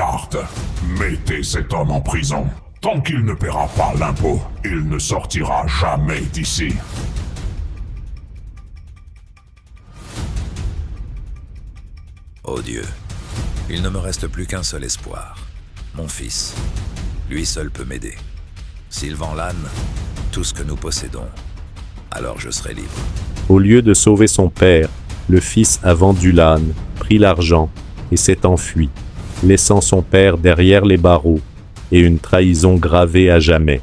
Garde, mettez cet homme en prison. Tant qu'il ne paiera pas l'impôt, il ne sortira jamais d'ici. Oh Dieu, il ne me reste plus qu'un seul espoir. Mon fils. Lui seul peut m'aider. S'il vend l'âne, tout ce que nous possédons, alors je serai libre. Au lieu de sauver son père, le fils a vendu l'âne, pris l'argent et s'est enfui, laissant son père derrière les barreaux et une trahison gravée à jamais.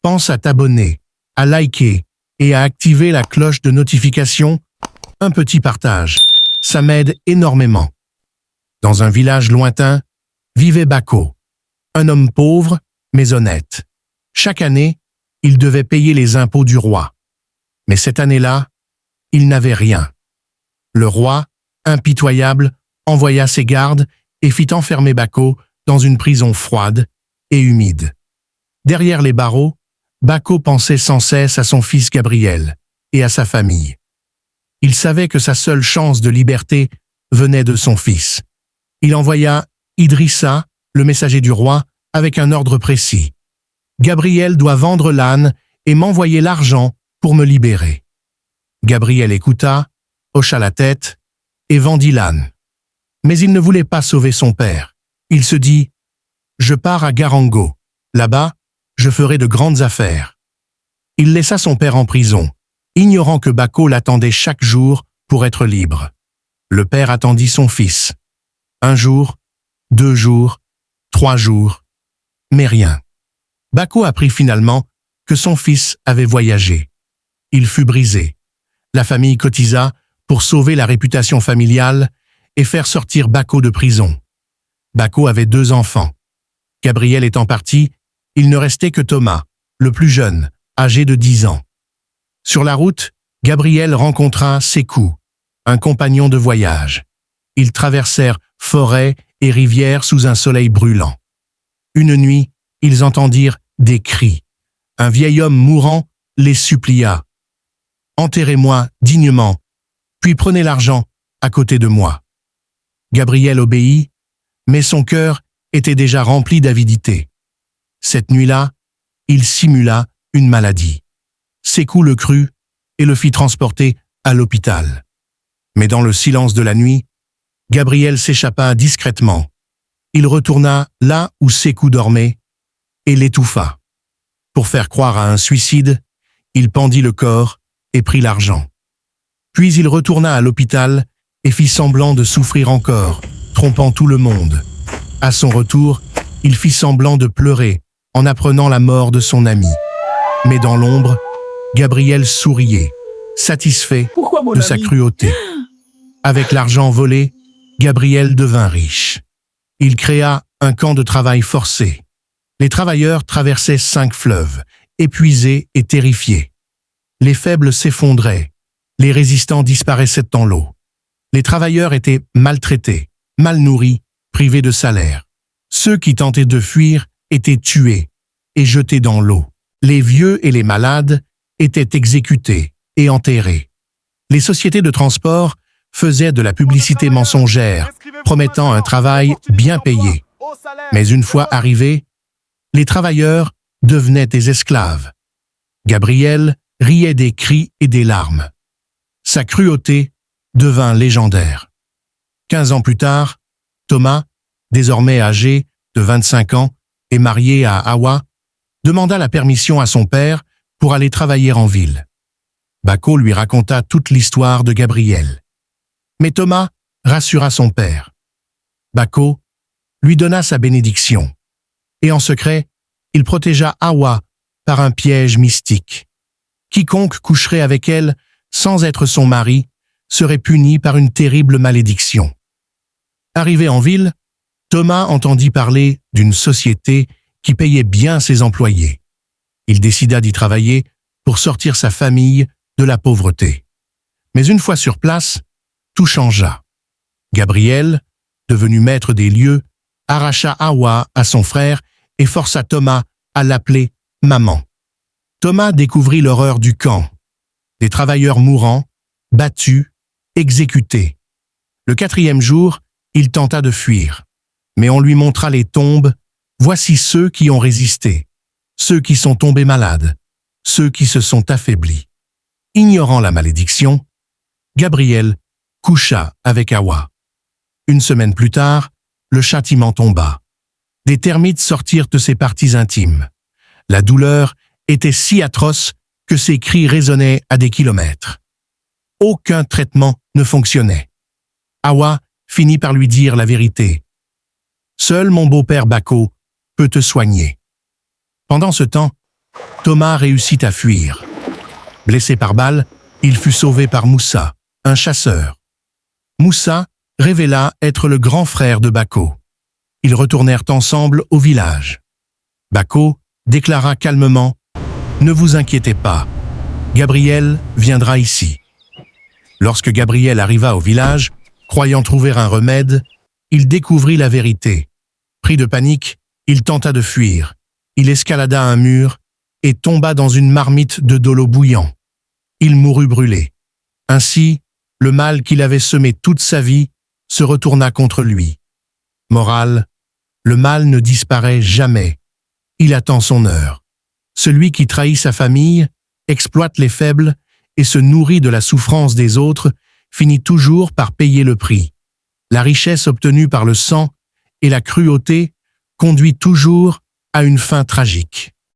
Pense à t'abonner, à liker et à activer la cloche de notification. Un petit partage, ça m'aide énormément. Dans un village lointain, vivait Bako, un homme pauvre mais honnête. Chaque année, il devait payer les impôts du roi. Mais cette année-là, il n'avait rien. Le roi, impitoyable, envoya ses gardes et fit enfermer Bako dans une prison froide et humide. Derrière les barreaux, Bako pensait sans cesse à son fils Gabriel et à sa famille. Il savait que sa seule chance de liberté venait de son fils. Il envoya Idrissa, le messager du roi, avec un ordre précis. Gabriel doit vendre l'âne et m'envoyer l'argent pour me libérer. Gabriel écouta, hocha la tête et vendit l'âne. Mais il ne voulait pas sauver son père. Il se dit « Je pars à Garango. Là-bas, je ferai de grandes affaires. » Il laissa son père en prison, ignorant que Bako l'attendait chaque jour pour être libre. Le père attendit son fils. 1 jour, 2 jours, 3 jours, mais rien. Bako apprit finalement que son fils avait voyagé. Il fut brisé. La famille cotisa pour sauver la réputation familiale et faire sortir Bako de prison. Bako avait 2 enfants. Gabriel étant parti, il ne restait que Thomas, le plus jeune, âgé de 10 ans. Sur la route, Gabriel rencontra Sékou, un compagnon de voyage. Ils traversèrent forêts et rivières sous un soleil brûlant. Une nuit, ils entendirent des cris. Un vieil homme mourant les supplia. « Enterrez-moi dignement, puis prenez l'argent à côté de moi. » Gabriel obéit, mais son cœur était déjà rempli d'avidité. Cette nuit-là, il simula une maladie. Sékou le crut et le fit transporter à l'hôpital. Mais dans le silence de la nuit, Gabriel s'échappa discrètement. Il retourna là où Sékou dormait et l'étouffa. Pour faire croire à un suicide, il pendit le corps et prit l'argent. Puis il retourna à l'hôpital et fit semblant de souffrir encore, trompant tout le monde. À son retour, il fit semblant de pleurer en apprenant la mort de son ami. Mais dans l'ombre, Gabriel souriait, satisfait de sa cruauté. Avec l'argent volé, Gabriel devint riche. Il créa un camp de travail forcé. Les travailleurs traversaient 5 fleuves, épuisés et terrifiés. Les faibles s'effondraient, les résistants disparaissaient dans l'eau. Les travailleurs étaient maltraités, mal nourris, privés de salaire. Ceux qui tentaient de fuir étaient tués et jetés dans l'eau. Les vieux et les malades étaient exécutés et enterrés. Les sociétés de transport faisaient de la publicité mensongère, promettant un travail bien payé. Mais une fois arrivés, les travailleurs devenaient des esclaves. Gabriel riait des cris et des larmes. Sa cruauté devint légendaire. 15 ans plus tard, Thomas, désormais âgé de 25 ans et marié à Hawa, demanda la permission à son père pour aller travailler en ville. Bako lui raconta toute l'histoire de Gabriel. Mais Thomas rassura son père. Bako lui donna sa bénédiction. Et en secret, il protégea Hawa par un piège mystique. Quiconque coucherait avec elle sans être son mari serait puni par une terrible malédiction. Arrivé en ville, Thomas entendit parler d'une société qui payait bien ses employés. Il décida d'y travailler pour sortir sa famille de la pauvreté. Mais une fois sur place, tout changea. Gabriel, devenu maître des lieux, arracha Hawa à son frère et força Thomas à l'appeler « maman ». Thomas découvrit l'horreur du camp. Des travailleurs mourants, battus, exécutés. Le 4e jour, il tenta de fuir. Mais on lui montra les tombes. Voici ceux qui ont résisté, ceux qui sont tombés malades, ceux qui se sont affaiblis. Ignorant la malédiction, Gabriel coucha avec Hawa. Une semaine plus tard, le châtiment tomba. Des termites sortirent de ses parties intimes. La douleur était si atroce que ses cris résonnaient à des kilomètres. Aucun traitement ne fonctionnait. Hawa finit par lui dire la vérité. « Seul mon beau-père Bako peut te soigner. » Pendant ce temps, Thomas réussit à fuir. Blessé par balle, il fut sauvé par Moussa, un chasseur. Moussa révéla être le grand frère de Bako. Ils retournèrent ensemble au village. Bako déclara calmement « Ne vous inquiétez pas, Gabriel viendra ici. » Lorsque Gabriel arriva au village, croyant trouver un remède, il découvrit la vérité. Pris de panique, il tenta de fuir. Il escalada un mur et tomba dans une marmite de de l'eau bouillant. Il mourut brûlé. Ainsi, le mal qu'il avait semé toute sa vie se retourna contre lui. Morale, le mal ne disparaît jamais. Il attend son heure. Celui qui trahit sa famille, exploite les faibles et se nourrit de la souffrance des autres finit toujours par payer le prix. La richesse obtenue par le sang et la cruauté conduit toujours à une fin tragique.